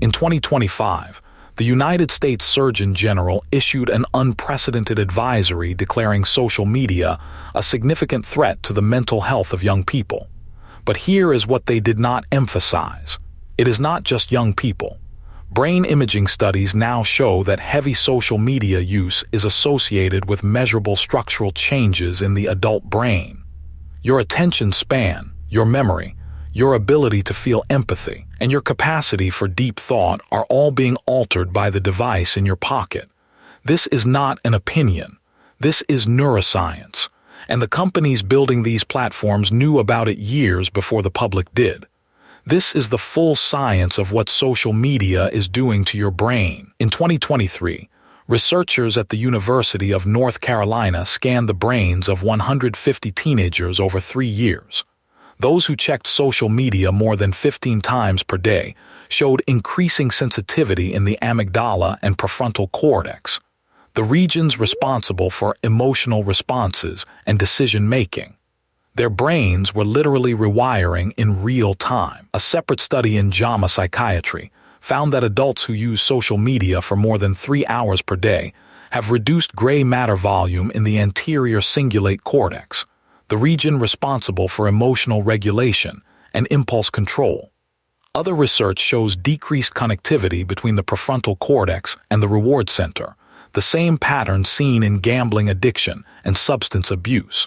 In 2025, the United States Surgeon General issued an unprecedented advisory declaring social media a significant threat to the mental health of young people. But here is what they did not emphasize. It is not just young people. Brain imaging studies now show that heavy social media use is associated with measurable structural changes in the adult brain. Your attention span, your memory, your ability to feel empathy, and your capacity for deep thought are all being altered by the device in your pocket. This is not an opinion. This is neuroscience, and the companies building these platforms knew about it years before the public did. This is the full science of what social media is doing to your brain. In 2023, researchers at the University of North Carolina scanned the brains of 150 teenagers over 3 years. Those who checked social media more than 15 times per day showed increasing sensitivity in the amygdala and prefrontal cortex, the regions responsible for emotional responses and decision-making. Their brains were literally rewiring in real time. A separate study in JAMA Psychiatry found that adults who use social media for more than 3 hours per day have reduced gray matter volume in the anterior cingulate cortex, the region responsible for emotional regulation and impulse control. Other research shows decreased connectivity between the prefrontal cortex and the reward center, the same pattern seen in gambling addiction and substance abuse.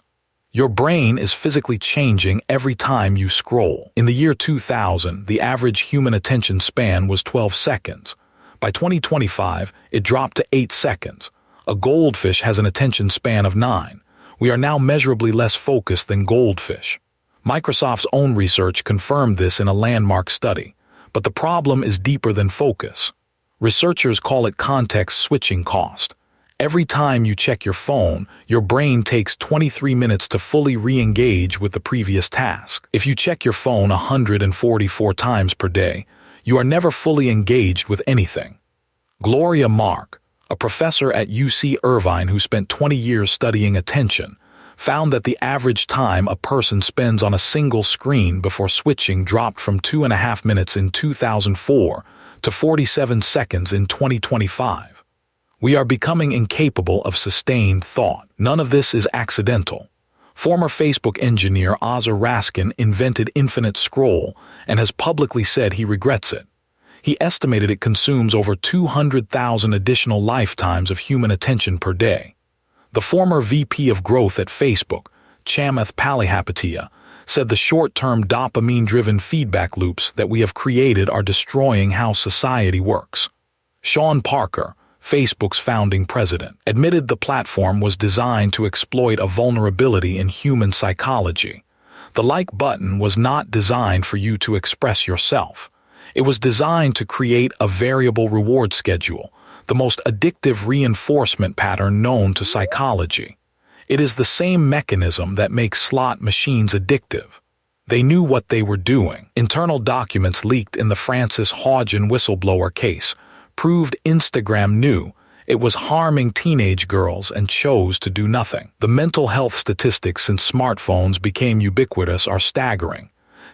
Your brain is physically changing every time you scroll. In the year 2000, the average human attention span was 12 seconds. By 2025, it dropped to 8 seconds. A goldfish has an attention span of 9. We are now measurably less focused than goldfish. Microsoft's own research confirmed this in a landmark study. But the problem is deeper than focus. Researchers call it context switching cost. Every time you check your phone, your brain takes 23 minutes to fully re-engage with the previous task. If you check your phone 144 times per day, you are never fully engaged with anything. Gloria Mark, a professor at UC Irvine who spent 20 years studying attention, found that the average time a person spends on a single screen before switching dropped from 2.5 minutes in 2004 to 47 seconds in 2025. We are becoming incapable of sustained thought. None of this is accidental. Former Facebook engineer Ozzer Raskin invented infinite scroll and has publicly said he regrets it. He estimated it consumes over 200,000 additional lifetimes of human attention per day. The former VP of growth at Facebook, Chamath Palihapitiya, said the short-term dopamine-driven feedback loops that we have created are destroying how society works. Sean Parker, Facebook's founding president, admitted the platform was designed to exploit a vulnerability in human psychology. The like button was not designed for you to express yourself. It was designed to create a variable reward schedule, the most addictive reinforcement pattern known to psychology. It is the same mechanism that makes slot machines addictive. They knew what they were doing. Internal documents leaked in the Frances Haugen whistleblower case proved Instagram knew it was harming teenage girls and chose to do nothing. The mental health statistics since smartphones became ubiquitous are staggering.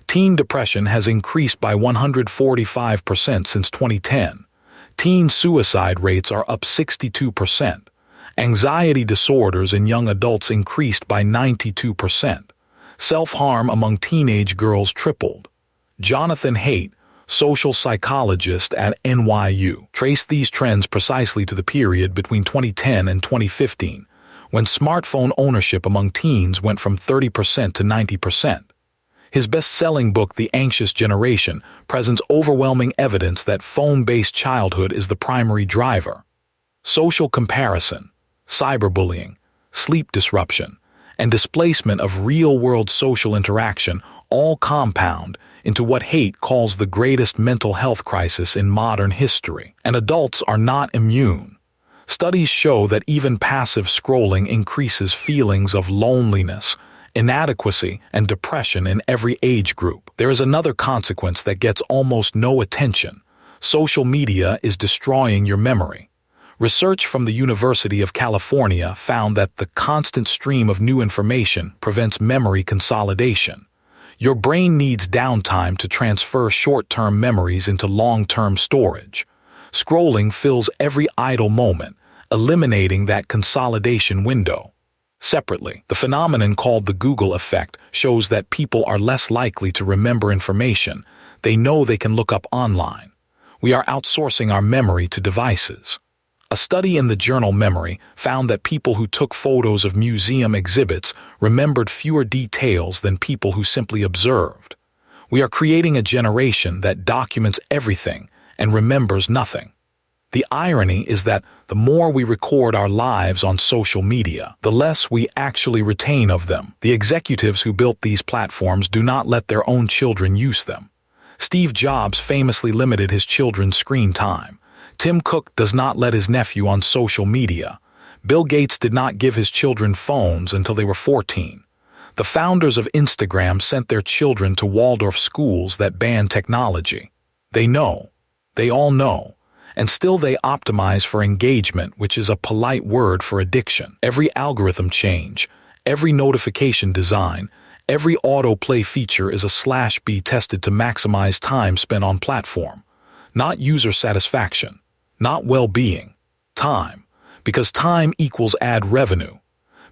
Teen depression has increased by 145% since 2010. Teen suicide rates are up 62%. Anxiety disorders in young adults increased by 92%. Self-harm among teenage girls tripled. Jonathan Haidt, social psychologist at NYU, traced these trends precisely to the period between 2010 and 2015, when smartphone ownership among teens went from 30% to 90%. His best-selling book, The Anxious Generation, presents overwhelming evidence that phone-based childhood is the primary driver. Social comparison, cyberbullying, sleep disruption, and displacement of real-world social interaction all compound into what Haidt calls the greatest mental health crisis in modern history. And adults are not immune. Studies show that even passive scrolling increases feelings of loneliness, inadequacy, and depression in every age group. There is another consequence that gets almost no attention. Social media is destroying your memory. Research from the University of California found that the constant stream of new information prevents memory consolidation. Your brain needs downtime to transfer short-term memories into long-term storage. Scrolling fills every idle moment, eliminating that consolidation window. Separately, the phenomenon called the Google effect shows that people are less likely to remember information they know they can look up online. We are outsourcing our memory to devices. A study in the journal Memory found that people who took photos of museum exhibits remembered fewer details than people who simply observed. We are creating a generation that documents everything and remembers nothing. The irony is that the more we record our lives on social media, the less we actually retain of them. The executives who built these platforms do not let their own children use them. Steve Jobs famously limited his children's screen time. Tim Cook does not let his nephew on social media. Bill Gates did not give his children phones until they were 14. The founders of Instagram sent their children to Waldorf schools that ban technology. They know. They all know. And still they optimize for engagement, which is a polite word for addiction. Every algorithm change, every notification design, every autoplay feature is a /B tested to maximize time spent on platform. Not user satisfaction, not well-being. Time. Because time equals ad revenue.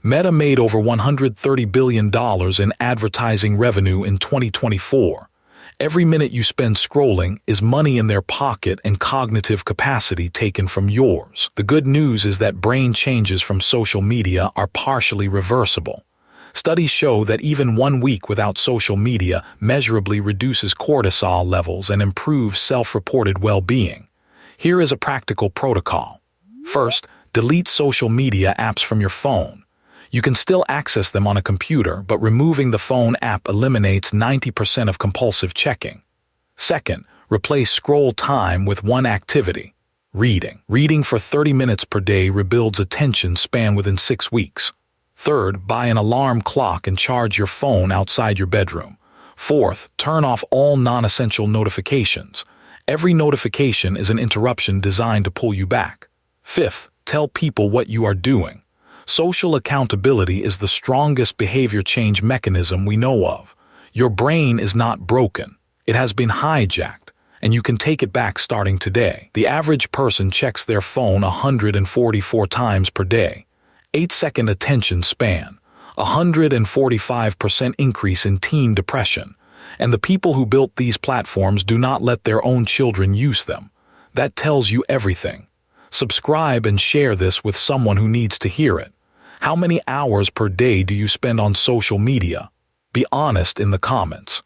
Meta made over $130 billion in advertising revenue in 2024. Every minute you spend scrolling is money in their pocket and cognitive capacity taken from yours. The good news is that brain changes from social media are partially reversible. Studies show that even 1 week without social media measurably reduces cortisol levels and improves self-reported well-being. Here is a practical protocol. First, delete social media apps from your phone. You can still access them on a computer, but removing the phone app eliminates 90% of compulsive checking. Second, replace scroll time with one activity: reading. Reading for 30 minutes per day rebuilds attention span within 6 weeks. Third, buy an alarm clock and charge your phone outside your bedroom. Fourth, turn off all non-essential notifications. Every notification is an interruption designed to pull you back. Fifth, tell people what you are doing. Social accountability is the strongest behavior change mechanism we know of. Your brain is not broken. It has been hijacked, and you can take it back starting today. The average person checks their phone 144 times per day. 8-second attention span, 145% increase in teen depression. And the people who built these platforms do not let their own children use them. That tells you everything. Subscribe and share this with someone who needs to hear it. How many hours per day do you spend on social media? Be honest in the comments.